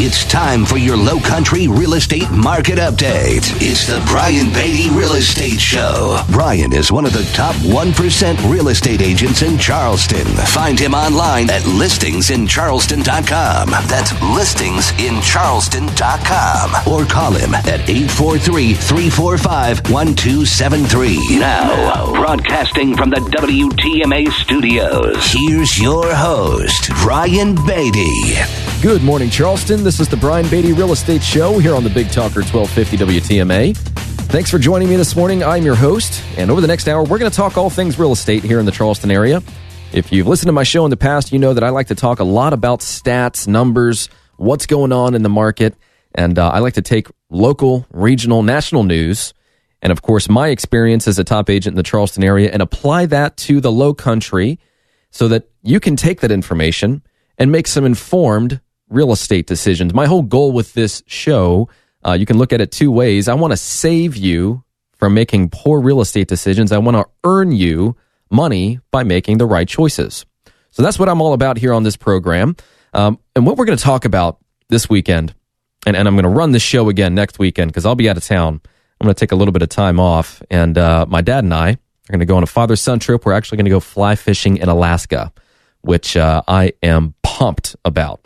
It's time for your Low Country real estate market update. It's the Brian Beatty Real Estate Show. Brian is one of the top 1% real estate agents in Charleston. Find him online at listingsincharleston.com. That's listingsincharleston.com. Or call him at 843-345-1273. Now, broadcasting from the WTMA studios, here's your host, Brian Beatty. Good morning, Charleston. This is the Brian Beatty Real Estate Show here on the Big Talker 1250 WTMA. Thanks for joining me this morning. I'm your host, and over the next hour, we're going to talk all things real estate here in the Charleston area. If you've listened to my show in the past, you know that I like to talk a lot about stats, numbers, what's going on in the market, and I like to take local, regional, national news, and of course, my experience as a top agent in the Charleston area, and apply that to the Low Country so that you can take that information and make some informed real estate decisions. My whole goal with this show, you can look at it two ways. I want to save you from making poor real estate decisions. I want to earn you money by making the right choices. So that's what I'm all about here on this program. And what we're going to talk about this weekend, and I'm going to run this show again next weekend because I'll be out of town. I'm going to take a little bit of time off. And my dad and I are going to go on a father-son trip. We're actually going to go fly fishing in Alaska, which I am pumped about.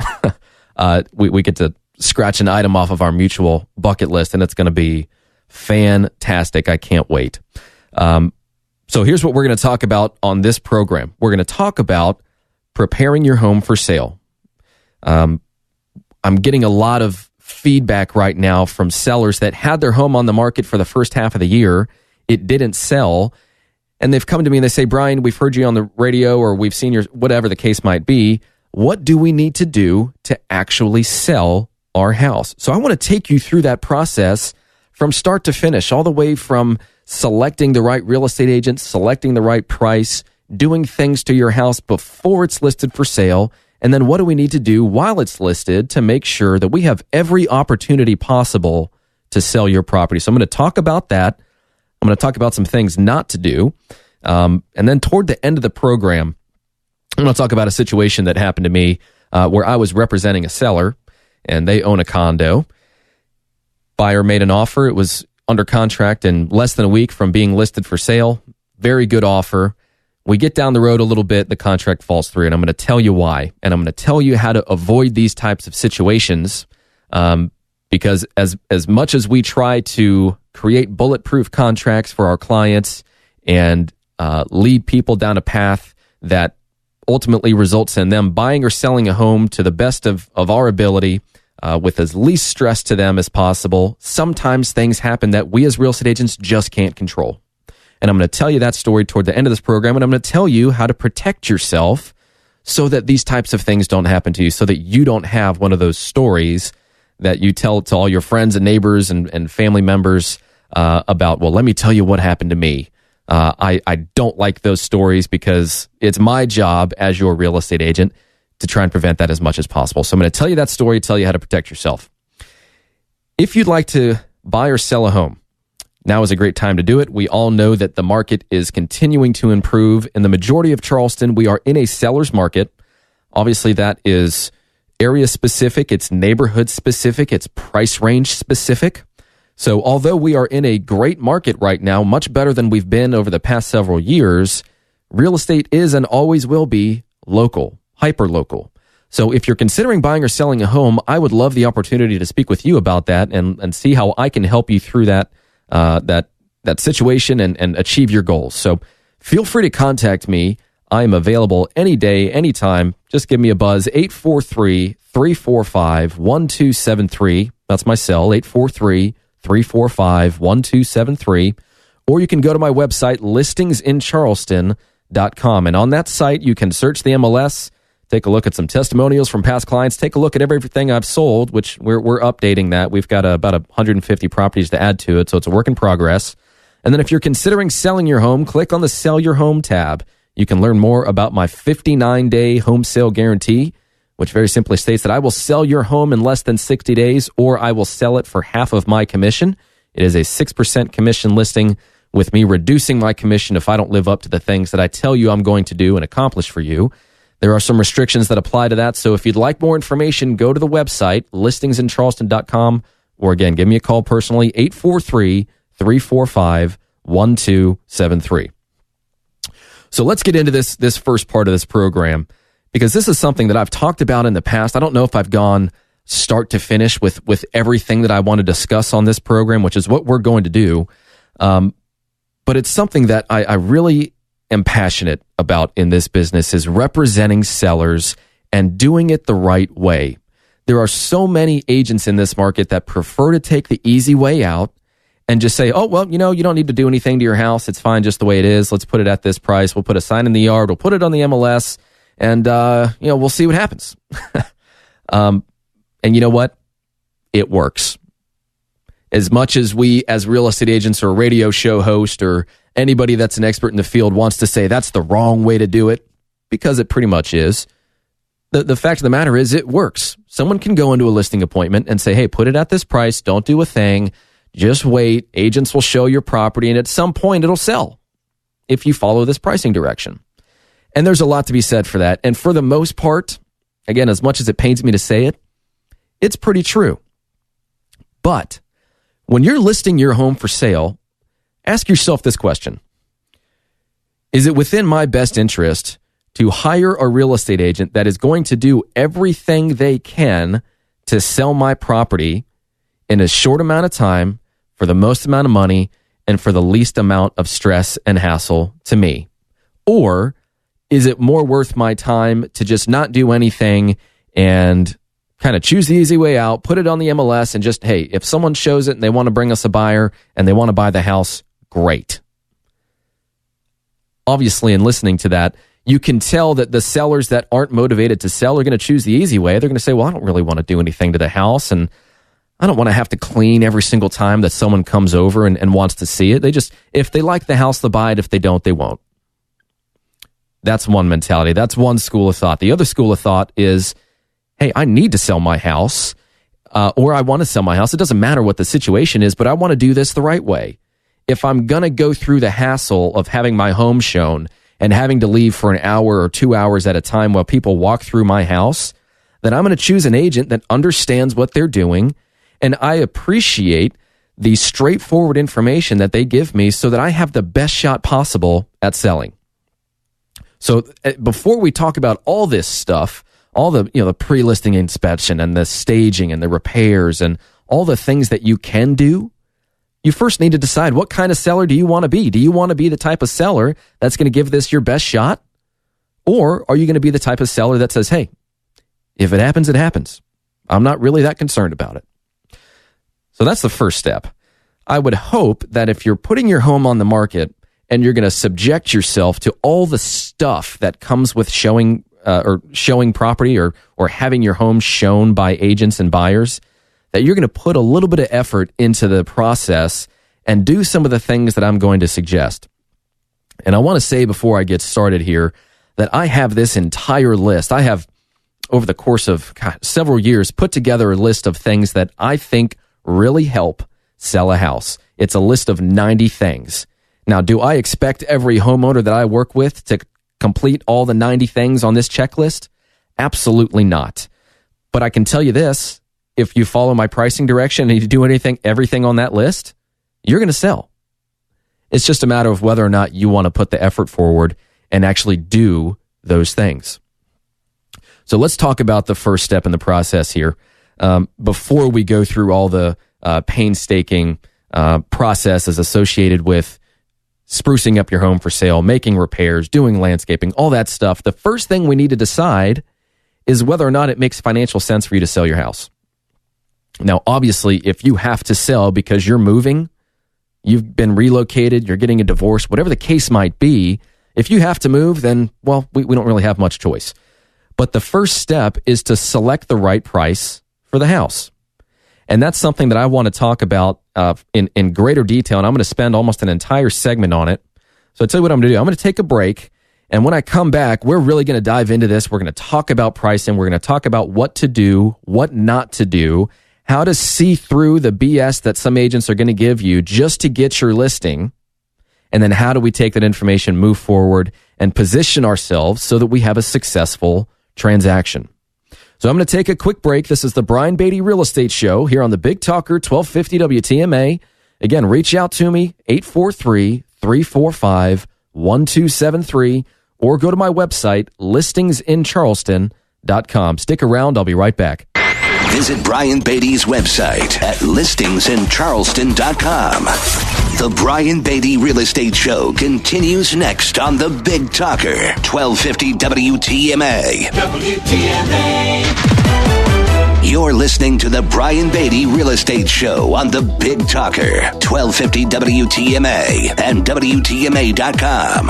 We get to scratch an item off of our mutual bucket list, and it's going to be fantastic. I can't wait. So here's what we're going to talk about on this program. We're going to talk about preparing your home for sale. I'm getting a lot of feedback right now from sellers that had their home on the market for the first half of the year. It didn't sell. And they've come to me and they say, Brian, we've heard you on the radio or we've seen your, whatever the case might be. What do we need to do to actually sell our house? So I want to take you through that process from start to finish, all the way from selecting the right real estate agent, selecting the right price, doing things to your house before it's listed for sale, and then what do we need to do while it's listed to make sure that we have every opportunity possible to sell your property. So I'm going to talk about that. I'm going to talk about some things not to do. And then toward the end of the program, I'm going to talk about a situation that happened to me where I was representing a seller, and they own a condo. Buyer made an offer. It was under contract in less than a week from being listed for sale. Very good offer. We get down the road a little bit, the contract falls through, and I'm going to tell you why. And I'm going to tell you how to avoid these types of situations because as much as we try to create bulletproof contracts for our clients and lead people down a path that ultimately results in them buying or selling a home to the best of our ability with as least stress to them as possible, sometimes things happen that we as real estate agents just can't control. And I'm going to tell you that story toward the end of this program, and I'm going to tell you how to protect yourself so that these types of things don't happen to you, so that you don't have one of those stories that you tell to all your friends and neighbors and family members about, well, let me tell you what happened to me. I don't like those stories because it's my job as your real estate agent to try and prevent that as much as possible. So I'm going to tell you that story, tell you how to protect yourself. If you'd like to buy or sell a home, now is a great time to do it. We all know that the market is continuing to improve. In the majority of Charleston, we are in a seller's market. Obviously, that is area specific, it's neighborhood specific, it's price range specific. So although we are in a great market right now, much better than we've been over the past several years, real estate is and always will be local, hyper-local. So if you're considering buying or selling a home, I would love the opportunity to speak with you about that and see how I can help you through that situation and achieve your goals. So feel free to contact me. I am available any day, anytime. Just give me a buzz, 843-345-1273. That's my cell, 843-345-1273, or you can go to my website, listingsincharleston.com. And on that site, you can search the MLS, take a look at some testimonials from past clients, take a look at everything I've sold, which we're updating that. We've got about 150 properties to add to it, so it's a work in progress. And then if you're considering selling your home, click on the Sell Your Home tab. You can learn more about my 59-day home sale guarantee, which very simply states that I will sell your home in less than 60 days, or I will sell it for half of my commission. It is a 6% commission listing, with me reducing my commission if I don't live up to the things that I tell you I'm going to do and accomplish for you. There are some restrictions that apply to that. So if you'd like more information, go to the website, listingsincharleston.com, or again, give me a call personally, 843-345-1273. So let's get into this first part of this program, because this is something that I've talked about in the past. I don't know if I've gone start to finish with everything that I want to discuss on this program, which is what we're going to do. But it's something that I really am passionate about in this business, is representing sellers and doing it the right way. There are so many agents in this market that prefer to take the easy way out and just say, oh, well, you don't need to do anything to your house. It's fine just the way it is. Let's put it at this price. We'll put a sign in the yard. We'll put it on the MLS, and we'll see what happens. And you know what? It works. As much as we, as real estate agents or a radio show host or anybody that's an expert in the field wants to say that's the wrong way to do it, because it pretty much is, the fact of the matter is it works. Someone can go into a listing appointment and say, hey, put it at this price. Don't do a thing. Just wait. Agents will show your property, and at some point it'll sell if you follow this pricing direction. And there's a lot to be said for that. And for the most part, again, as much as it pains me to say it, it's pretty true. But when you're listing your home for sale, ask yourself this question. Is it within my best interest to hire a real estate agent that is going to do everything they can to sell my property in a short amount of time, for the most amount of money, and for the least amount of stress and hassle to me? Or is it more worth my time to just not do anything and kind of choose the easy way out, put it on the MLS, and just, hey, if someone shows it and they want to bring us a buyer and they want to buy the house, great. Obviously, in listening to that, you can tell that the sellers that aren't motivated to sell are going to choose the easy way. They're going to say, well, I don't really want to do anything to the house, and I don't want to have to clean every single time that someone comes over and wants to see it. They just, if they like the house, they'll buy it. If they don't, they won't. That's one mentality. That's one school of thought. The other school of thought is, hey, I need to sell my house, or I want to sell my house. It doesn't matter what the situation is, but I want to do this the right way. If I'm going to go through the hassle of having my home shown and having to leave for an hour or 2 hours at a time while people walk through my house, then I'm going to choose an agent that understands what they're doing, and I appreciate the straightforward information that they give me so that I have the best shot possible at selling. So before we talk about all this stuff, all the the pre-listing inspection and the staging and the repairs and all the things that you can do, you first need to decide, what kind of seller do you want to be? Do you want to be the type of seller that's going to give this your best shot? Or are you going to be the type of seller that says, hey, if it happens, it happens. I'm not really that concerned about it. So that's the first step. I would hope that if you're putting your home on the market and you're going to subject yourself to all the stuff that comes with showing property or having your home shown by agents and buyers, that you're going to put a little bit of effort into the process and do some of the things that I'm going to suggest. And I want to say before I get started here that I have this entire list. I have, over the course of several years, put together a list of things that I think really help sell a house. It's a list of 90 things. Now, do I expect every homeowner that I work with to complete all the 90 things on this checklist? Absolutely not. But I can tell you this, if you follow my pricing direction and you do everything on that list, you're going to sell. It's just a matter of whether or not you want to put the effort forward and actually do those things. So let's talk about the first step in the process here. Before we go through all the painstaking processes associated with sprucing up your home for sale, making repairs, doing landscaping, all that stuff, the first thing we need to decide is whether or not it makes financial sense for you to sell your house. Now, obviously, if you have to sell because you're moving, you've been relocated, you're getting a divorce, whatever the case might be, if you have to move, then, well, we don't really have much choice. But the first step is to select the right price for the house. And that's something that I want to talk about in greater detail, and I'm going to spend almost an entire segment on it. So I'll tell you what I'm going to do. I'm going to take a break, and when I come back, we're really going to dive into this. We're going to talk about pricing. We're going to talk about what to do, what not to do, how to see through the BS that some agents are going to give you just to get your listing, and then how do we take that information, move forward, and position ourselves so that we have a successful transaction. So I'm going to take a quick break. This is the Brian Beatty Real Estate Show here on the Big Talker 1250 WTMA. Again, reach out to me, 843-345-1273, or go to my website, listingsincharleston.com. Stick around. I'll be right back. Visit Brian Beatty's website at listingsincharleston.com. The Brian Beatty Real Estate Show continues next on the Big Talker, 1250 WTMA. You're listening to the Brian Beatty Real Estate Show on the Big Talker, 1250 WTMA and WTMA.com.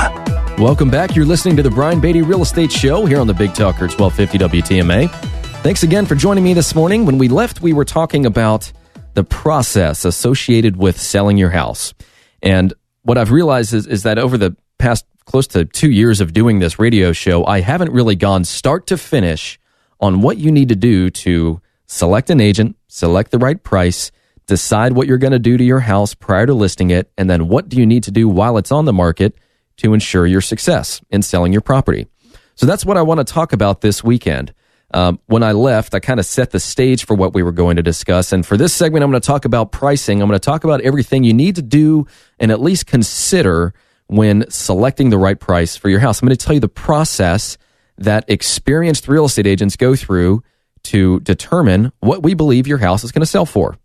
Welcome back. You're listening to the Brian Beatty Real Estate Show here on the Big Talker, 1250 WTMA. Thanks again for joining me this morning. When we left, we were talking about the process associated with selling your house. And what I've realized is that over the past close to 2 years of doing this radio show, I haven't really gone start to finish on what you need to do to select an agent, select the right price, decide what you're going to do to your house prior to listing it, and then what do you need to do while it's on the market to ensure your success in selling your property. So that's what I want to talk about this weekend. When I left, I kind of set the stage for what we were going to discuss. And for this segment, I'm going to talk about pricing. I'm going to talk about everything you need to do and at least consider when selecting the right price for your house. I'm going to tell you the process that experienced real estate agents go through to determine what we believe your house is going to sell for.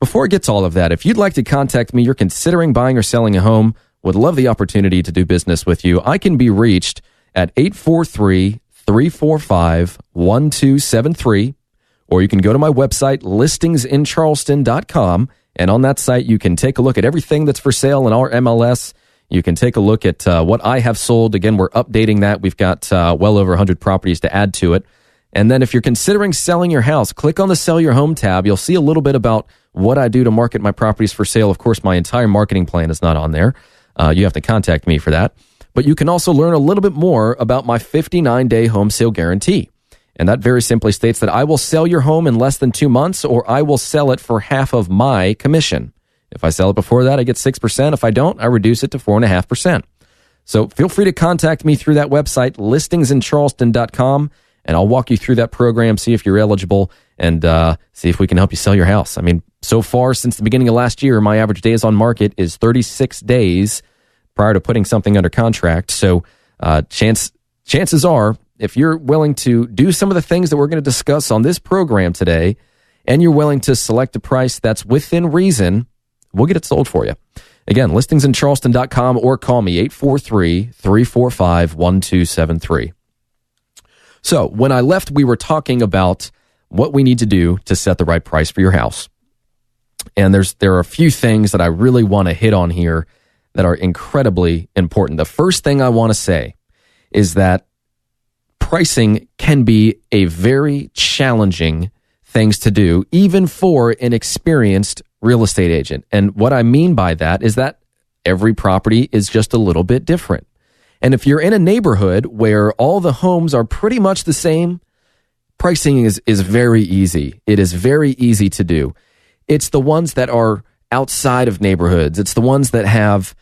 Before I get to all of that, if you'd like to contact me, you're considering buying or selling a home, would love the opportunity to do business with you. I can be reached at 843-345-1273, or you can go to my website, listingsincharleston.com, and on that site, you can take a look at everything that's for sale in our MLS. You can take a look at what I have sold. Again, we're updating that. We've got well over 100 properties to add to it. And then if you're considering selling your house, click on the Sell Your Home tab. You'll see a little bit about what I do to market my properties for sale. Of course, my entire marketing plan is not on there. You have to contact me for that. But you can also learn a little bit more about my 59-day home sale guarantee. And that very simply states that I will sell your home in less than 2 months, or I will sell it for half of my commission. If I sell it before that, I get 6%. If I don't, I reduce it to 4.5%. So feel free to contact me through that website, listingsincharleston.com, and I'll walk you through that program, see if you're eligible, and see if we can help you sell your house. I mean, so far since the beginning of last year, my average days on market is 36 days prior to putting something under contract. So chances are, if you're willing to do some of the things that we're going to discuss on this program today, and you're willing to select a price that's within reason, we'll get it sold for you. Again, listingsincharleston.com, or call me, 843-345-1273. So when I left, we were talking about what we need to do to set the right price for your house. And there are a few things that I really want to hit on here that are incredibly important. The first thing I want to say is that pricing can be a very challenging thing to do, even for an experienced real estate agent. And what I mean by that is that every property is just a little bit different. And if you're in a neighborhood where all the homes are pretty much the same, pricing is very easy. It is very easy to do. It's the ones that are outside of neighborhoods. It's the ones that have,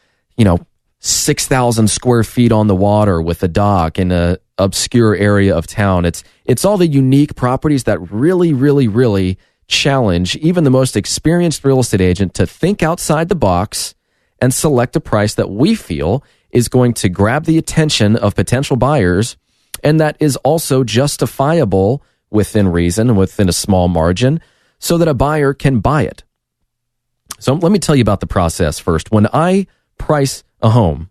6,000 square feet on the water with a dock in a obscure area of town. It's all the unique properties that really, really, really challenge even the most experienced real estate agent to think outside the box and select a price that we feel is going to grab the attention of potential buyers, and that is also justifiable within reason, within a small margin, so that a buyer can buy it. So let me tell you about the process first. When I price a home,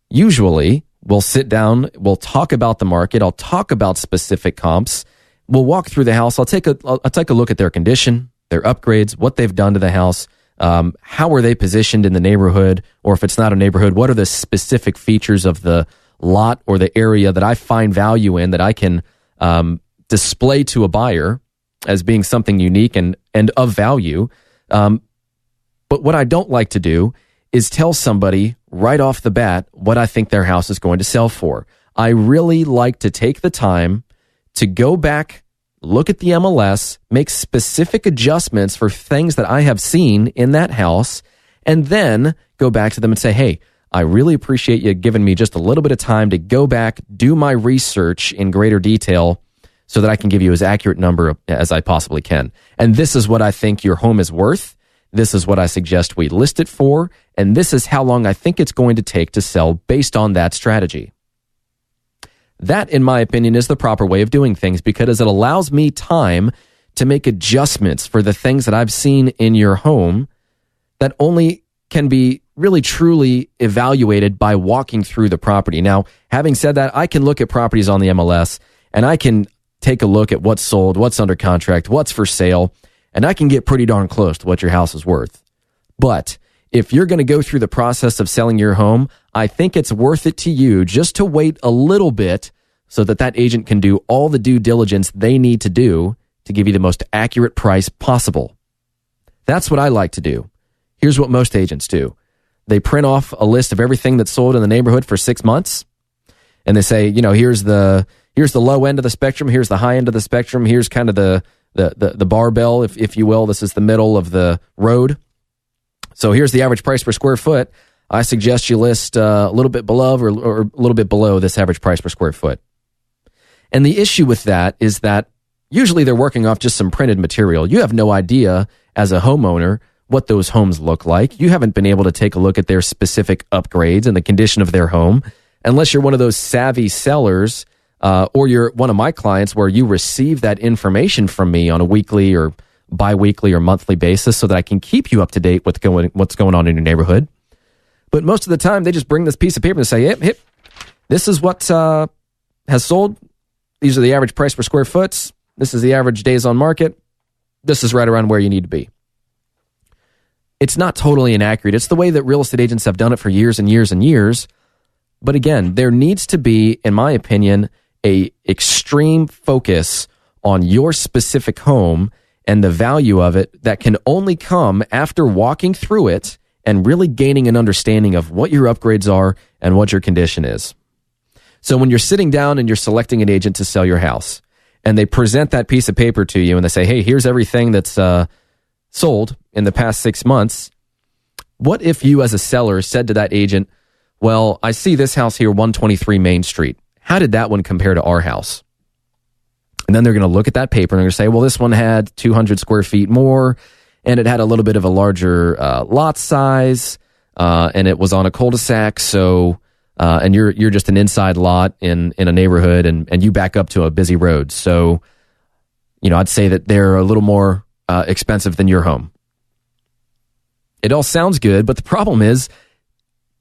usually we'll sit down, we'll talk about the market, I'll talk about specific comps, we'll walk through the house, I'll take a look at their condition, their upgrades, what they've done to the house, how are they positioned in the neighborhood, or if it's not a neighborhood, what are the specific features of the lot or the area that I find value in that I can display to a buyer as being something unique and of value. But what I don't like to do is tell somebody right off the bat what I think their house is going to sell for. I really like to take the time to go back, look at the MLS, make specific adjustments for things that I have seen in that house, and then go back to them and say, hey, I really appreciate you giving me just a little bit of time to go back, do my research in greater detail so that I can give you as accurate number as I possibly can. And this is what I think your home is worth. This is what I suggest we list it for. And this is how long I think it's going to take to sell based on that strategy. That, in my opinion, is the proper way of doing things because it allows me time to make adjustments for the things that I've seen in your home that only can be really truly evaluated by walking through the property. Now, having said that, I can look at properties on the MLS and I can take a look at what's sold, what's under contract, what's for sale, and I can get pretty darn close to what your house is worth. But if you're going to go through the process of selling your home, I think it's worth it to you just to wait a little bit so that that agent can do all the due diligence they need to do to give you the most accurate price possible. That's what I like to do. Here's what most agents do. They print off a list of everything that's sold in the neighborhood for 6 months, and they say, here's the low end of the spectrum, here's the high end of the spectrum, here's kind of the barbell, if you will. This is the middle of the road. So here's the average price per square foot. I suggest you list a little bit below or a little bit below this average price per square foot. And the issue with that is that usually they're working off just some printed material. You have no idea as a homeowner what those homes look like. You haven't been able to take a look at their specific upgrades and the condition of their home unless you're one of those savvy sellers or you're one of my clients where you receive that information from me on a weekly or bi-weekly or monthly basis so that I can keep you up to date with what's going on in your neighborhood. But most of the time, they just bring this piece of paper and say, yep, this is what has sold. These are the average price per square foot. This is the average days on market. This is right around where you need to be. It's not totally inaccurate. It's the way that real estate agents have done it for years and years and years. But again, there needs to be, in my opinion, a extreme focus on your specific home and the value of it that can only come after walking through it and really gaining an understanding of what your upgrades are and what your condition is. So when you're sitting down and you're selecting an agent to sell your house, and they present that piece of paper to you and they say, hey, here's everything that's sold in the past 6 months. What if you as a seller said to that agent, well, I see this house here, 123 Main Street. How did that one compare to our house? And then they're going to look at that paper and they're going to say, well, this one had 200 square feet more, and it had a little bit of a larger lot size, and it was on a cul-de-sac, so and you're just an inside lot in a neighborhood, and you back up to a busy road. So, I'd say that they're a little more expensive than your home. It all sounds good, but the problem is,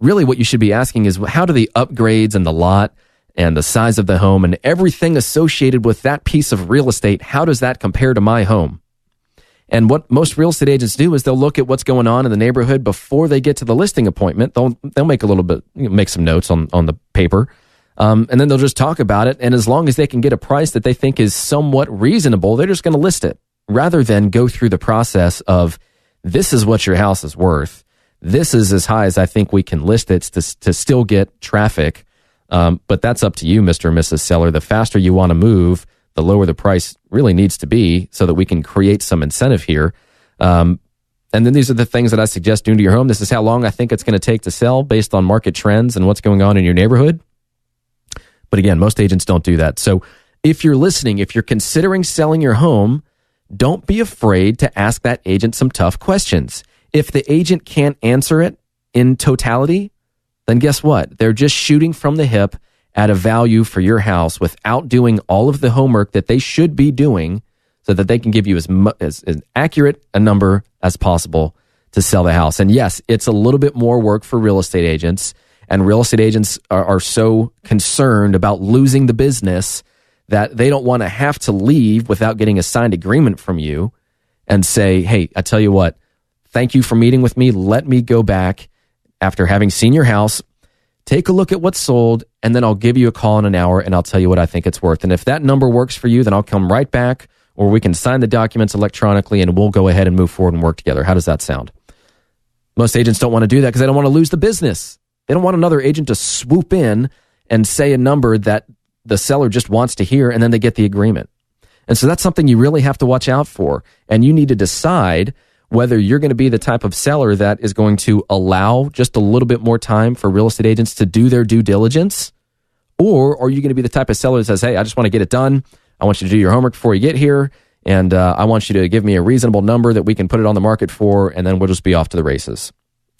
really what you should be asking is, how do the upgrades and the lot and the size of the home and everything associated with that piece of real estate, how does that compare to my home? And what most real estate agents do is they'll look at what's going on in the neighborhood before they get to the listing appointment. They'll make a little bit, make some notes on the paper, and then they'll just talk about it. And as long as they can get a price that they think is somewhat reasonable, they're just going to list it rather than go through the process of, this is what your house is worth. This is as high as I think we can list it to still get traffic. But that's up to you, Mr. and Mrs. Seller. The faster you want to move, the lower the price really needs to be so that we can create some incentive here. And then these are the things that I suggest doing to your home. This is how long I think it's going to take to sell based on market trends and what's going on in your neighborhood. But again, most agents don't do that. So if you're listening, if you're considering selling your home, don't be afraid to ask that agent some tough questions. If the agent can't answer it in totality, then guess what? They're just shooting from the hip at a value for your house without doing all of the homework that they should be doing so that they can give you as accurate a number as possible to sell the house. And yes, it's a little bit more work for real estate agents, and real estate agents are so concerned about losing the business that they don't want to have to leave without getting a signed agreement from you and say, hey, I tell you what, thank you for meeting with me. Let me go back after having seen your house, take a look at what's sold, and then I'll give you a call in an hour and I'll tell you what I think it's worth. And if that number works for you, then I'll come right back, or we can sign the documents electronically and we'll go ahead and move forward and work together. How does that sound? Most agents don't want to do that because they don't want to lose the business. They don't want another agent to swoop in and say a number that the seller just wants to hear, and then they get the agreement. And so that's something you really have to watch out for. And you need to decide whether you're going to be the type of seller that is going to allow just a little bit more time for real estate agents to do their due diligence, or are you going to be the type of seller that says, hey, I just want to get it done. I want you to do your homework before you get here, and I want you to give me a reasonable number that we can put it on the market for, and then we'll just be off to the races.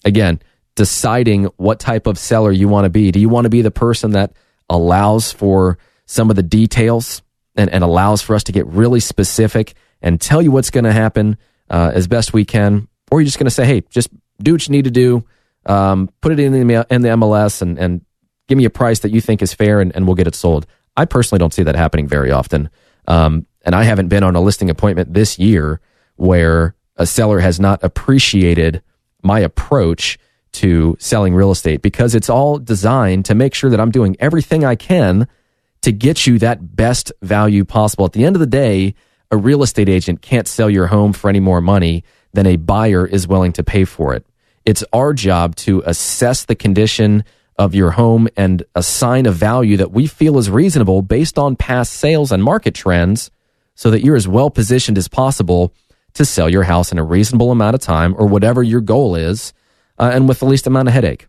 Again, deciding what type of seller you want to be. Do you want to be the person that allows for some of the details and allows for us to get really specific and tell you what's going to happen as best we can? Or are you just going to say, hey, just do what you need to do, put it in the MLS and give me a price that you think is fair and we'll get it sold? I personally don't see that happening very often. And I haven't been on a listing appointment this year where a seller has not appreciated my approach to selling real estate, because it's all designed to make sure that I'm doing everything I can to get you that best value possible. At the end of the day, a real estate agent can't sell your home for any more money than a buyer is willing to pay for it. It's our job to assess the condition of your home and assign a value that we feel is reasonable based on past sales and market trends, so that you're as well positioned as possible to sell your house in a reasonable amount of time, or whatever your goal is, and with the least amount of headache.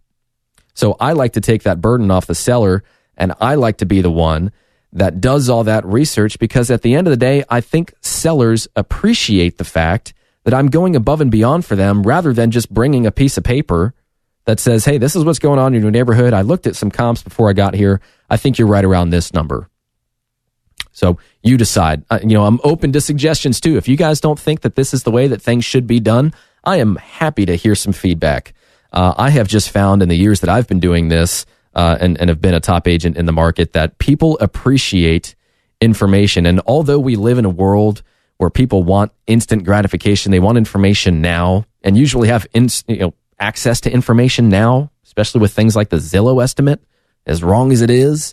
So I like to take that burden off the seller, and I like to be the one that does all that research, because at the end of the day, I think sellers appreciate the fact that I'm going above and beyond for them, rather than just bringing a piece of paper that says, hey, this is what's going on in your neighborhood. I looked at some comps before I got here. I think you're right around this number. So you decide. I'm open to suggestions too. If you guys don't think that this is the way that things should be done, I am happy to hear some feedback. I have just found in the years that I've been doing this and have been a top agent in the market that people appreciate information. And although we live in a world where people want instant gratification, they want information now, and usually have access to information now, especially with things like the Zillow estimate, as wrong as it is,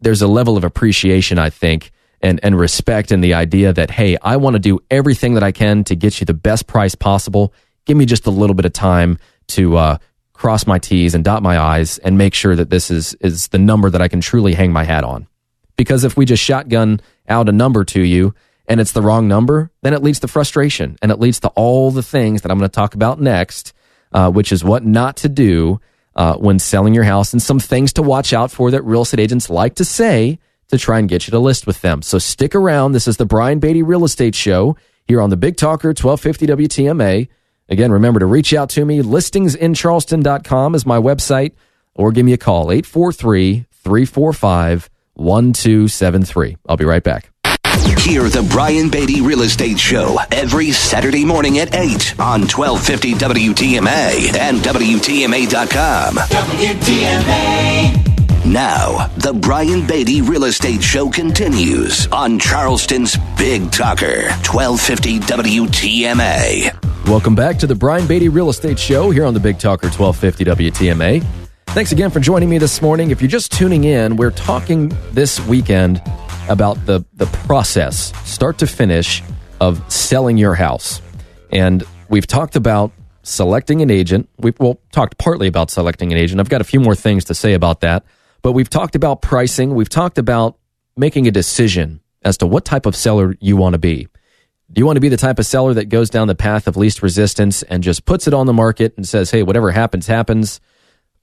there's a level of appreciation, I think, and respect in the idea that, hey, I want to do everything that I can to get you the best price possible. Give me just a little bit of time to cross my T's and dot my I's and make sure that this is the number that I can truly hang my hat on. Because if we just shotgun out a number to you and it's the wrong number, then it leads to frustration, and it leads to all the things that I'm going to talk about next, which is what not to do when selling your house, and some things to watch out for that real estate agents like to say to try and get you to list with them. So stick around. This is the Brian Beatty Real Estate Show here on the Big Talker 1250 WTMA. Again, remember to reach out to me. Listingsincharleston.com is my website, or give me a call, 843-345-1273. I'll be right back. Hear the Brian Beatty Real Estate Show every Saturday morning at 8 on 1250 WTMA and WTMA.com. WTMA. Now, the Brian Beatty Real Estate Show continues on Charleston's Big Talker, 1250 WTMA. Welcome back to the Brian Beatty Real Estate Show here on the Big Talker, 1250 WTMA. Thanks again for joining me this morning. If you're just tuning in, we're talking this weekend about the process, start to finish, of selling your house. And we've talked about selecting an agent. We've talked partly about selecting an agent. I've got a few more things to say about that. But we've talked about pricing. We've talked about making a decision as to what type of seller you want to be. Do you want to be the type of seller that goes down the path of least resistance and just puts it on the market and says, hey, whatever happens, happens?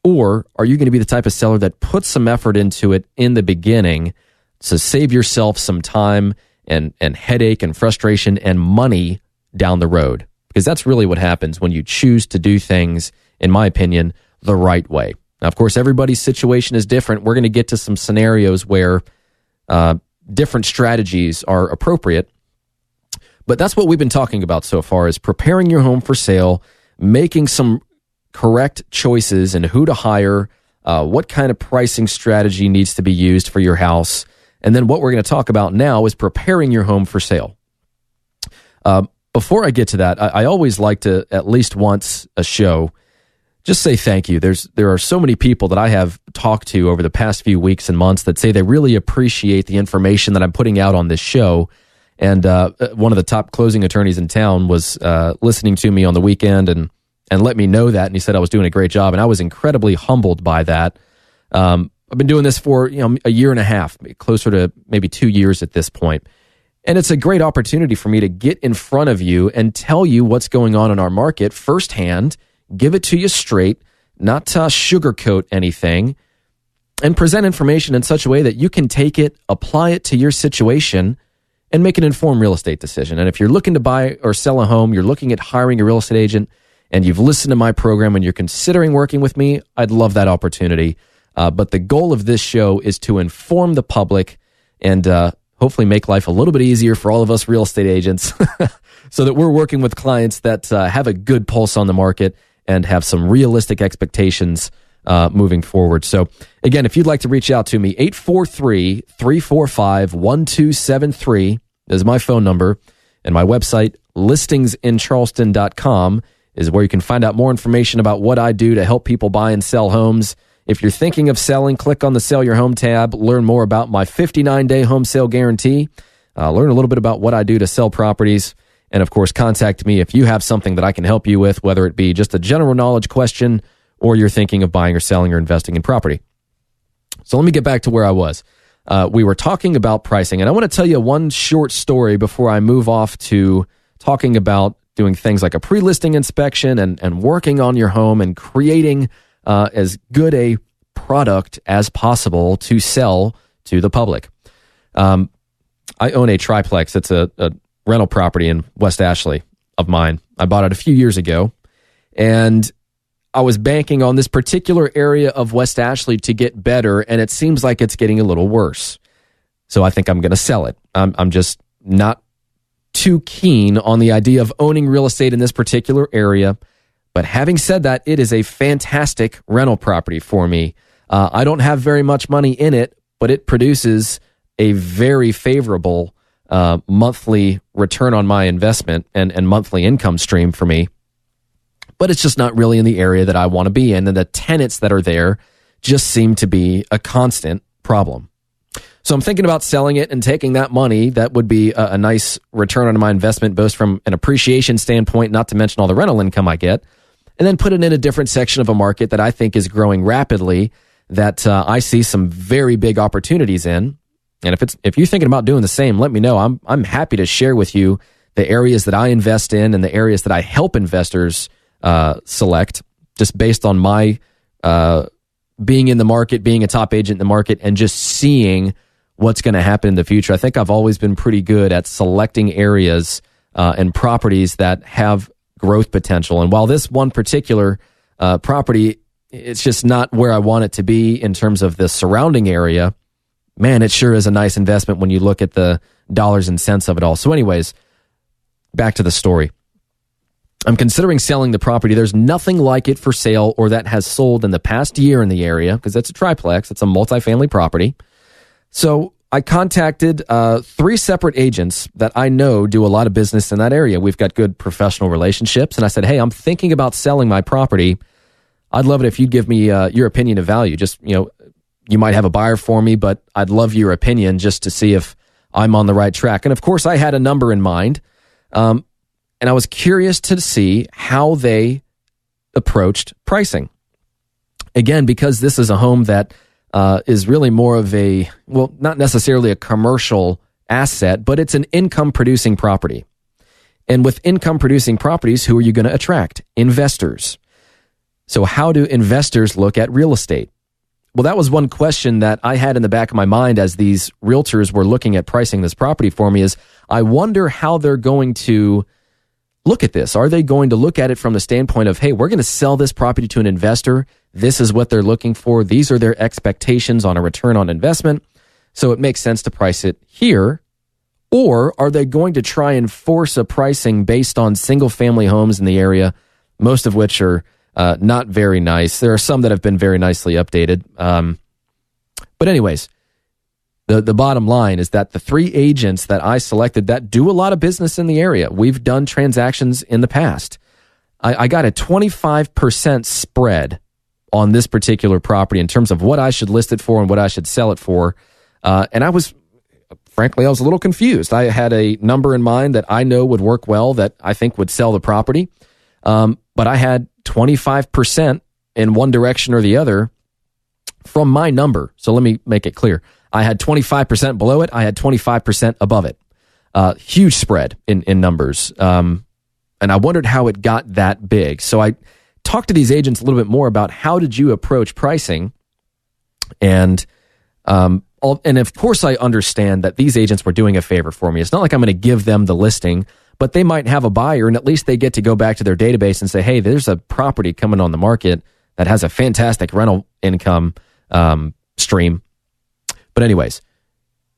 Or are you going to be the type of seller that puts some effort into it in the beginning to save yourself some time and headache and frustration and money down the road? Because that's really what happens when you choose to do things, in my opinion, the right way. Now, of course, everybody's situation is different. We're going to get to some scenarios where different strategies are appropriate. But that's what we've been talking about so far, is preparing your home for sale, making some correct choices in who to hire, what kind of pricing strategy needs to be used for your house. And then what we're going to talk about now is preparing your home for sale. Before I get to that, I always like to, at least once a show, just say thank you. There are so many people that I have talked to over the past few weeks and months that say they really appreciate the information that I'm putting out on this show. And one of the top closing attorneys in town was listening to me on the weekend and let me know that. And he said I was doing a great job. And I was incredibly humbled by that. I've been doing this for a year and a half, closer to maybe 2 years at this point. And it's a great opportunity for me to get in front of you and tell you what's going on in our market firsthand, give it to you straight, not to sugarcoat anything, and present information in such a way that you can take it, apply it to your situation, and make an informed real estate decision. And if you're looking to buy or sell a home, you're looking at hiring a real estate agent, and you've listened to my program and you're considering working with me, I'd love that opportunity. But the goal of this show is to inform the public and hopefully make life a little bit easier for all of us real estate agents so that we're working with clients that have a good pulse on the market and have some realistic expectations moving forward. So again, if you'd like to reach out to me, 843-345-1273 is my phone number, and my website, listingsincharleston.com, is where you can find out more information about what I do to help people buy and sell homes. If you're thinking of selling, click on the Sell Your Home tab, learn more about my 59-day home sale guarantee, learn a little bit about what I do to sell properties, and of course, contact me if you have something that I can help you with, whether it be just a general knowledge question or you're thinking of buying or selling or investing in property. So let me get back to where I was. We were talking about pricing, and I want to tell you one short story before I move off to talking about doing things like a pre-listing inspection and working on your home and creating as good a product as possible to sell to the public. I own a triplex. It's a rental property in West Ashley of mine. I bought it a few years ago, and I was banking on this particular area of West Ashley to get better, and it seems like it's getting a little worse. So I think I'm going to sell it. I'm just not too keen on the idea of owning real estate in this particular area. But having said that, it is a fantastic rental property for me. I don't have very much money in it, but it produces a very favorable monthly return on my investment and monthly income stream for me. But it's just not really in the area that I want to be in. And the tenants that are there just seem to be a constant problem. So I'm thinking about selling it and taking that money. That would be a nice return on my investment, both from an appreciation standpoint, not to mention all the rental income I get, and then put it in a different section of a market that I think is growing rapidly, that I see some very big opportunities in. And if you're thinking about doing the same, let me know. I'm happy to share with you the areas that I invest in and the areas that I help investors select, just based on my being in the market, being a top agent in the market, and just seeing what's going to happen in the future. I think I've always been pretty good at selecting areas and properties that have growth potential. And while this one particular property, it's just not where I want it to be in terms of the surrounding area, man, it sure is a nice investment when you look at the dollars and cents of it all. So anyways, back to the story. I'm considering selling the property. There's nothing like it for sale or that has sold in the past year in the area, because it's a triplex. It's a multifamily property. So I contacted 3 separate agents that I know do a lot of business in that area. We've got good professional relationships. And I said, hey, I'm thinking about selling my property. I'd love it if you'd give me your opinion of value. Just, you might have a buyer for me, but I'd love your opinion just to see if I'm on the right track. And of course, I had a number in mind. And I was curious to see how they approached pricing. Again, because this is a home that is really more of a, well, not necessarily a commercial asset, but it's an income-producing property. And with income-producing properties, who are you going to attract? Investors. So how do investors look at real estate? Well, that was one question that I had in the back of my mind as these realtors were looking at pricing this property for me, is I wonder how they're going to look at this. Are they going to look at it from the standpoint of, hey, we're going to sell this property to an investor. This is what they're looking for. These are their expectations on a return on investment. So it makes sense to price it here. Or are they going to try and force a pricing based on single family homes in the area, most of which are not very nice. There are some that have been very nicely updated. But anyways, the bottom line is that the 3 agents that I selected that do a lot of business in the area, we've done transactions in the past. I got a 25% spread on this particular property in terms of what I should list it for and what I should sell it for. And I was a little confused. I had a number in mind that I know would work well, that I think would sell the property. But I had 25% in one direction or the other from my number. So let me make it clear. I had 25% below it. I had 25% above it. Huge spread in numbers. And I wondered how it got that big. So I talked to these agents a little bit more about how did you approach pricing. And of course I understand that these agents were doing a favor for me. It's not like I'm going to give them the listing, but they might have a buyer and at least they get to go back to their database and say, hey, there's a property coming on the market that has a fantastic rental income stream. But anyways,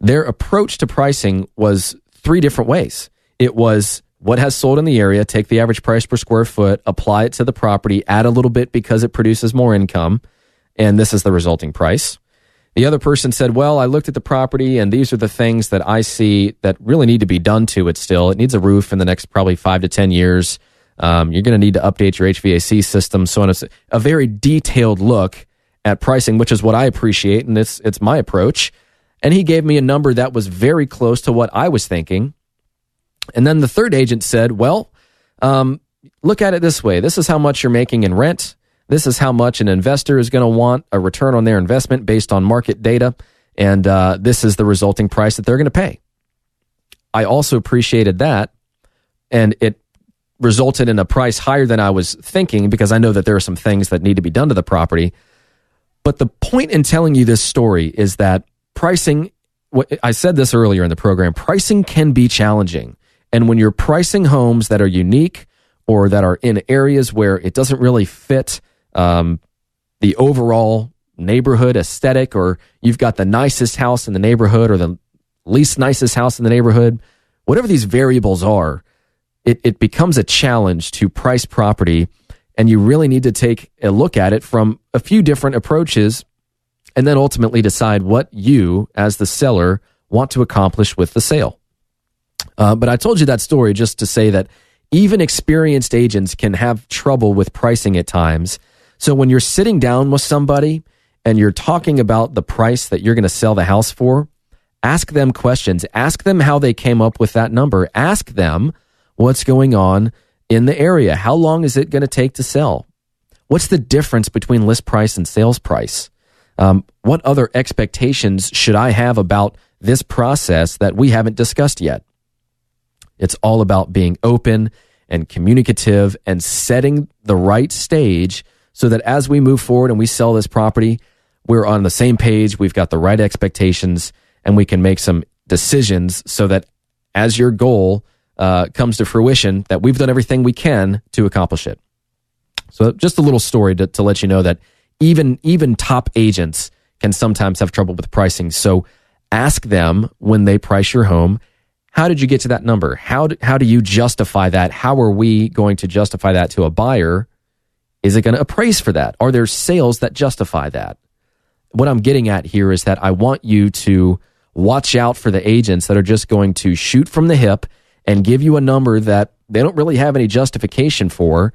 their approach to pricing was 3 different ways. It was what has sold in the area, take the average price per square foot, apply it to the property, add a little bit because it produces more income, and this is the resulting price. The other person said, well, I looked at the property and these are the things that I see that really need to be done to it still. It needs a roof in the next probably 5 to 10 years. You're going to need to update your HVAC system, so on. It's a very detailed look at pricing, which is what I appreciate, and it's my approach. And he gave me a number that was very close to what I was thinking. And then the third agent said, well, look at it this way. This is how much you're making in rent. This is how much an investor is going to want a return on their investment based on market data. And this is the resulting price that they're going to pay. I also appreciated that. And it resulted in a price higher than I was thinking because I know that there are some things that need to be done to the property. But the point in telling you this story is that pricing, I said this earlier in the program, pricing can be challenging. And when you're pricing homes that are unique or that are in areas where it doesn't really fit the overall neighborhood aesthetic, or you've got the nicest house in the neighborhood or the least nicest house in the neighborhood, whatever these variables are, it becomes a challenge to price property. And you really need to take a look at it from a few different approaches and then ultimately decide what you, as the seller, want to accomplish with the sale. But I told you that story just to say that even experienced agents can have trouble with pricing at times. So when you're sitting down with somebody and you're talking about the price that you're going to sell the house for, ask them questions. Ask them how they came up with that number. Ask them what's going on in the area. How long is it going to take to sell? What's the difference between list price and sales price? What other expectations should I have about this process that we haven't discussed yet? It's all about being open and communicative and setting the right stage so that as we move forward and we sell this property, we're on the same page, we've got the right expectations, and we can make some decisions so that as your goal comes to fruition, that we've done everything we can to accomplish it. So just a little story to let you know that even top agents can sometimes have trouble with pricing. So ask them when they price your home, how did you get to that number? How do you justify that? How are we going to justify that to a buyer? Is it going to appraise for that? Are there sales that justify that? What I'm getting at here is that I want you to watch out for the agents that are just going to shoot from the hip and give you a number that they don't really have any justification for,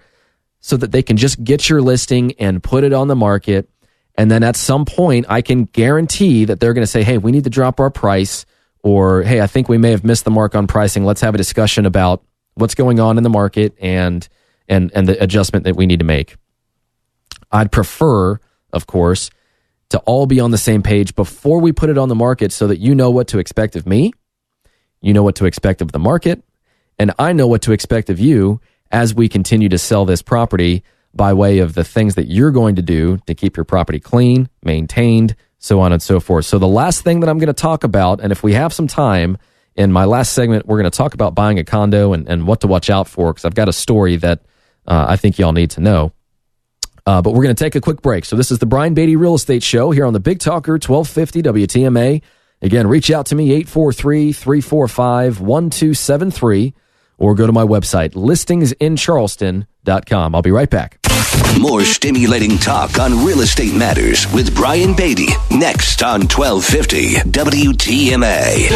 so that they can just get your listing and put it on the market. And then at some point, I can guarantee that they're going to say, hey, we need to drop our price, or hey, I think we may have missed the mark on pricing. Let's have a discussion about what's going on in the market and the adjustment that we need to make. I'd prefer, of course, to all be on the same page before we put it on the market so that you know what to expect of me, you know what to expect of the market, and I know what to expect of you as we continue to sell this property by way of the things that you're going to do to keep your property clean, maintained, so on and so forth. So the last thing that I'm going to talk about, and if we have some time, in my last segment, we're going to talk about buying a condo and what to watch out for, because I've got a story that I think y'all need to know. But we're going to take a quick break. So this is the Brian Beatty Real Estate Show here on the Big Talker 1250 WTMA. Again, reach out to me, 843-345-1273, or go to my website, listingsincharleston.com. I'll be right back. More stimulating talk on real estate matters with Brian Beatty next on 1250 WTMA.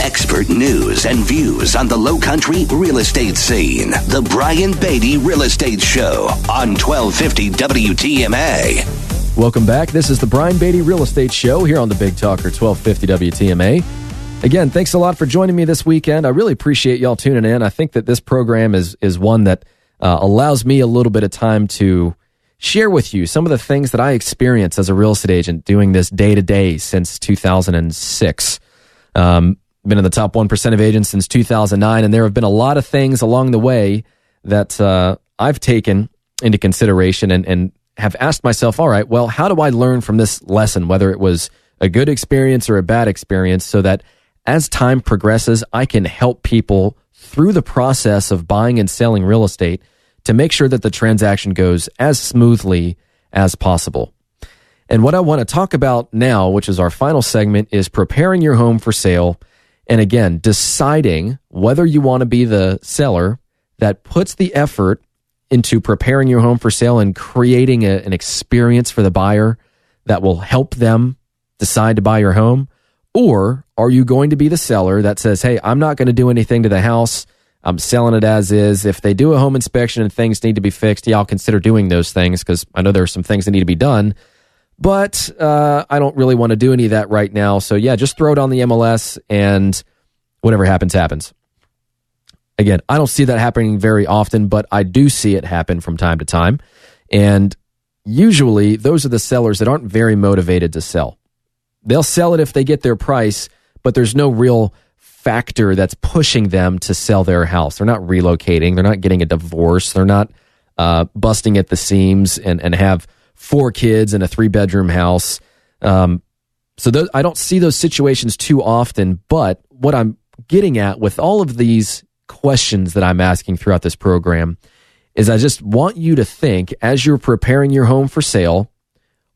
Expert news and views on the Low Country real estate scene. The Brian Beatty Real Estate Show on 1250 WTMA. Welcome back. This is the Brian Beatty Real Estate Show here on the Big Talker 1250 WTMA. Again, thanks a lot for joining me this weekend. I really appreciate y'all tuning in. I think that this program is one that allows me a little bit of time to share with you some of the things that I experience as a real estate agent doing this day to day since 2006. Been in the top 1% of agents since 2009, and there have been a lot of things along the way that I've taken into consideration and have asked myself, all right, well, how do I learn from this lesson, whether it was a good experience or a bad experience, so that as time progresses, I can help people through the process of buying and selling real estate to make sure that the transaction goes as smoothly as possible. And what I want to talk about now, which is our final segment, is preparing your home for sale. And again, deciding whether you want to be the seller that puts the effort into preparing your home for sale and creating an experience for the buyer that will help them decide to buy your home, or are you going to be the seller that says, hey, I'm not going to do anything to the house, I'm selling it as is. If they do a home inspection and things need to be fixed, yeah, I'll consider doing those things because I know there are some things that need to be done, but I don't really want to do any of that right now. So yeah, just throw it on the MLS and whatever happens, happens. Again, I don't see that happening very often, but I do see it happen from time to time. And usually those are the sellers that aren't very motivated to sell. They'll sell it if they get their price, but there's no real factor that's pushing them to sell their house. They're not relocating. They're not getting a divorce. They're not busting at the seams and have 4 kids in a 3-bedroom house. I don't see those situations too often, but what I'm getting at with all of these questions that I'm asking throughout this program is I just want you to think, as you're preparing your home for sale,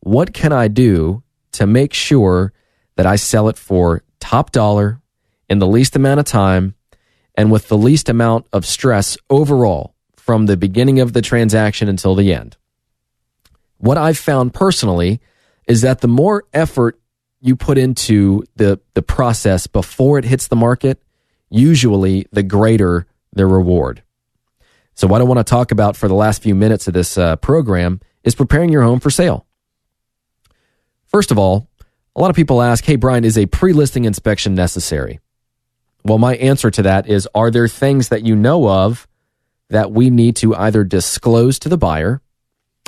what can I do to make sure that I sell it for top dollar in the least amount of time and with the least amount of stress overall from the beginning of the transaction until the end? What I've found personally is that the more effort you put into the process before it hits the market, usually the greater the reward. So what I want to talk about for the last few minutes of this program is preparing your home for sale. First of all, a lot of people ask, hey, Brian, is a pre-listing inspection necessary? Well, my answer to that is, are there things that you know of that we need to either disclose to the buyer,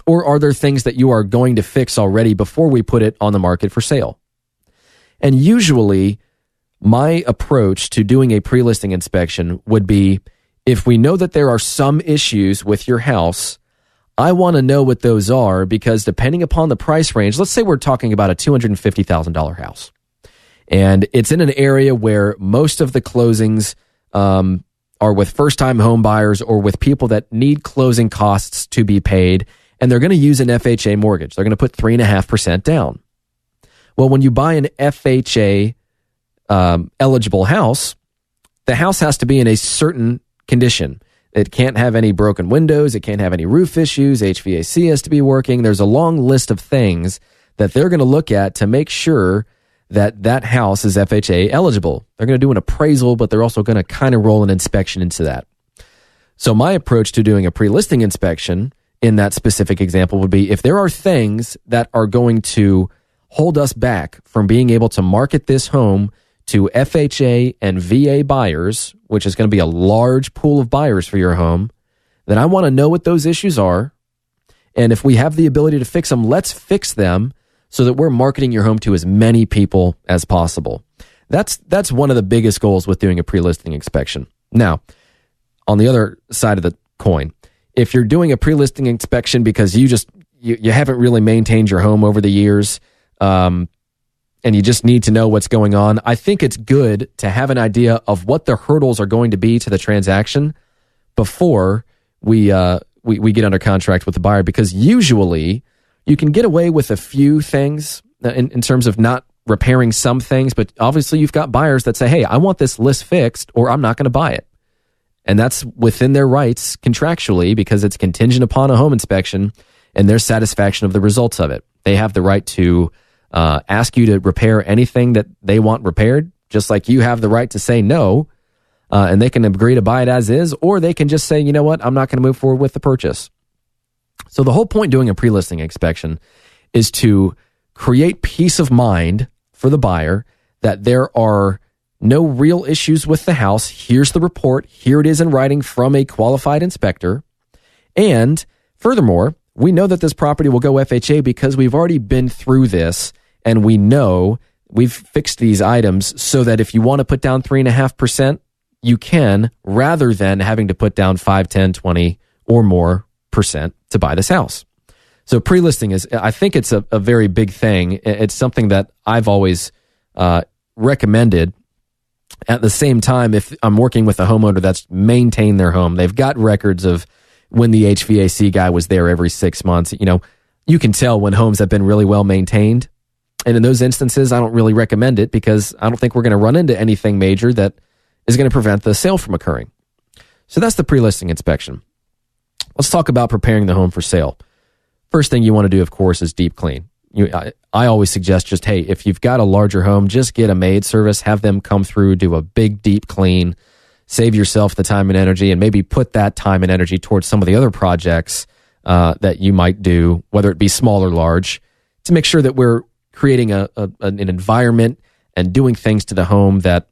or are there things that you are going to fix already before we put it on the market for sale? And usually, my approach to doing a pre-listing inspection would be, if we know that there are some issues with your house, I want to know what those are, because depending upon the price range, let's say we're talking about a $250,000 house, and it's in an area where most of the closings are with first-time home buyers or with people that need closing costs to be paid, and they're going to use an FHA mortgage. They're going to put 3.5% down. Well, when you buy an FHA eligible house, the house has to be in a certain condition. It can't have any broken windows. It can't have any roof issues. HVAC has to be working. There's a long list of things that they're going to look at to make sure that that house is FHA eligible. They're going to do an appraisal, but they're also going to kind of roll an inspection into that. So my approach to doing a pre-listing inspection in that specific example would be, if there are things that are going to hold us back from being able to market this home to FHA and VA buyers, which is going to be a large pool of buyers for your home, then I want to know what those issues are. And if we have the ability to fix them, let's fix them so that we're marketing your home to as many people as possible. That's one of the biggest goals with doing a pre-listing inspection. Now, on the other side of the coin, if you're doing a pre-listing inspection because you haven't really maintained your home over the years, and you just need to know what's going on, I think it's good to have an idea of what the hurdles are going to be to the transaction before we get under contract with the buyer, because usually you can get away with a few things in terms of not repairing some things, but obviously you've got buyers that say, hey, I want this list fixed or I'm not going to buy it. And that's within their rights contractually, because it's contingent upon a home inspection and their satisfaction of the results of it. They have the right to ask you to repair anything that they want repaired, just like you have the right to say no, and they can agree to buy it as is, or they can just say, you know what, I'm not going to move forward with the purchase. So the whole point doing a pre-listing inspection is to create peace of mind for the buyer that there are no real issues with the house. Here's the report. Here it is in writing from a qualified inspector. And furthermore, we know that this property will go FHA because we've already been through this, and we know we've fixed these items so that if you want to put down 3.5%, you can, rather than having to put down 5, 10, 20 or more percent to buy this house. So pre-listing I think it's a very big thing. It's something that I've always recommended. At the same time, if I'm working with a homeowner that's maintained their home, they've got records of when the HVAC guy was there every 6 months. You can tell when homes have been really well maintained. And in those instances, I don't really recommend it because I don't think we're going to run into anything major that is going to prevent the sale from occurring. So that's the pre-listing inspection. Let's talk about preparing the home for sale. First thing you want to do, of course, is deep clean. I always suggest just, hey, if you've got a larger home, just get a maid service, have them come through, do a big deep clean, save yourself the time and energy, and maybe put that time and energy towards some of the other projects that you might do, whether it be small or large, to make sure that we're creating an environment and doing things to the home that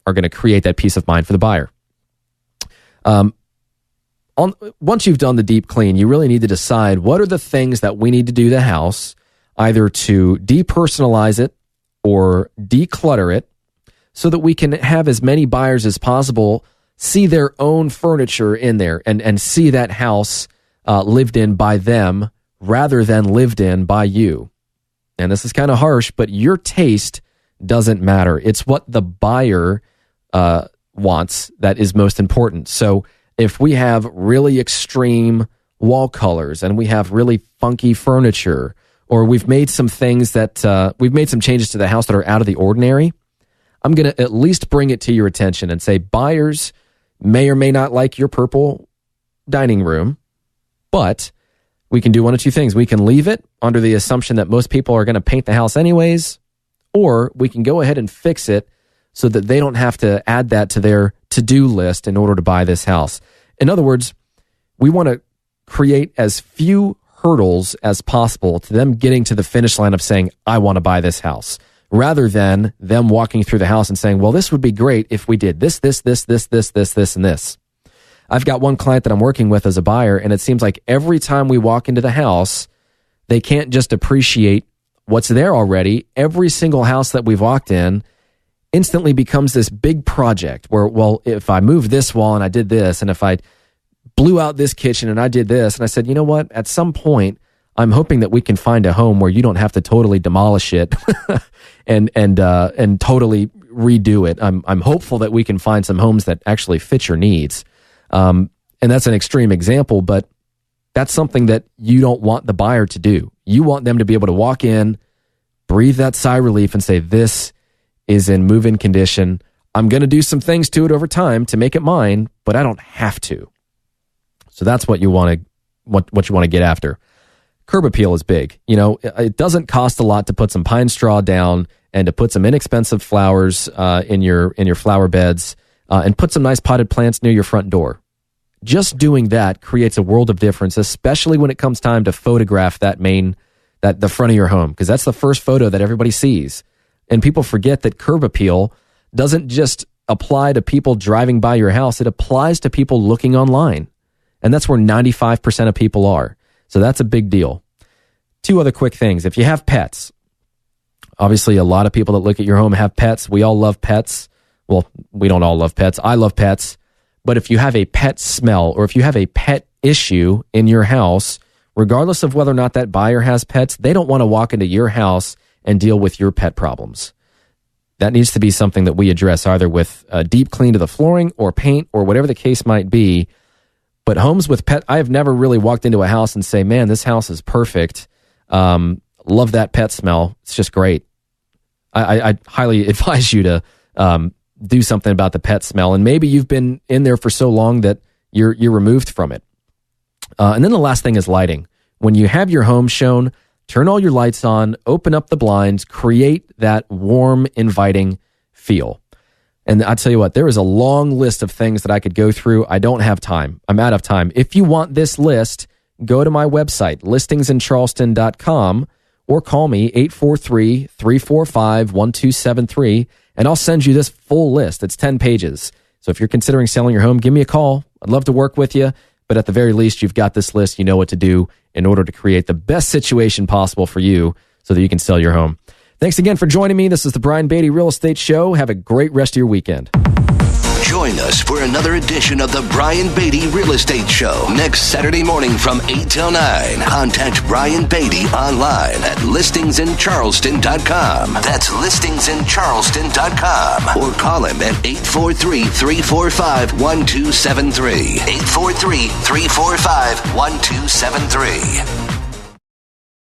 are going to create that peace of mind for the buyer. Once you've done the deep clean, you really need to decide what are the things that we need to do to the house, either to depersonalize it or declutter it, so that we can have as many buyers as possible see their own furniture in there and see that house lived in by them rather than lived in by you. And this is kind of harsh, but your taste doesn't matter. It's what the buyer wants that is most important. So if we have really extreme wall colors and we have really funky furniture, or we've made some things that we've made some changes to the house that are out of the ordinary, I'm going to at least bring it to your attention and say buyers may or may not like your purple dining room, but we can do one of two things. We can leave it under the assumption that most people are going to paint the house anyways, or we can go ahead and fix it so that they don't have to add that to their to-do list in order to buy this house. In other words, we want to create as few hurdles as possible to them getting to the finish line of saying, I want to buy this house, rather than them walking through the house and saying, well, this would be great if we did this, and this. I've got one client that I'm working with as a buyer, and it seems like every time we walk into the house, they can't just appreciate what's there already. Every single house that we've walked in instantly becomes this big project where, well, if I moved this wall and I did this, and if I blew out this kitchen and I did this, and I said, you know what, at some point, I'm hoping that we can find a home where you don't have to totally demolish it and totally redo it. I'm hopeful that we can find some homes that actually fit your needs. And that's an extreme example, but that's something that you don't want the buyer to do. You want them to be able to walk in, breathe that sigh of relief and say, this is in move-in condition. I'm going to do some things to it over time to make it mine, but I don't have to. So that's what you want to get after. Curb appeal is big. It doesn't cost a lot to put some pine straw down and to put some inexpensive flowers in your flower beds and put some nice potted plants near your front door. Just doing that creates a world of difference, especially when it comes time to photograph the front of your home, because that's the first photo that everybody sees. And people forget that curb appeal doesn't just apply to people driving by your house. It applies to people looking online. And that's where 95% of people are. So that's a big deal. Two other quick things. If you have pets, obviously a lot of people that look at your home have pets. We all love pets. Well, we don't all love pets. I love pets. But if you have a pet smell or if you have a pet issue in your house, regardless of whether or not that buyer has pets, they don't want to walk into your house and deal with your pet problems. That needs to be something that we address either with a deep clean to the flooring or paint or whatever the case might be. But homes with pet, I have never really walked into a house and say, man, this house is perfect. Love that pet smell. It's just great. I highly advise you to do something about the pet smell. And maybe you've been in there for so long that you're removed from it. And then the last thing is lighting. When you have your home shown, turn all your lights on, open up the blinds, create that warm, inviting feel. And I'll tell you what, there is a long list of things that I could go through. I don't have time. I'm out of time. If you want this list, go to my website, listingsincharleston.com, or call me 843-345-1273, and I'll send you this full list. It's 10 pages. So if you're considering selling your home, give me a call. I'd love to work with you. but at the very least, you've got this list. You know what to do in order to create the best situation possible for you so that you can sell your home. Thanks again for joining me. This is the Brian Beatty Real Estate Show. Have a great rest of your weekend. Join us for another edition of the Brian Beatty Real Estate Show next Saturday morning from 8 till 9. Contact Brian Beatty online at listingsincharleston.com. That's listingsincharleston.com. Or call him at 843-345-1273. 843-345-1273.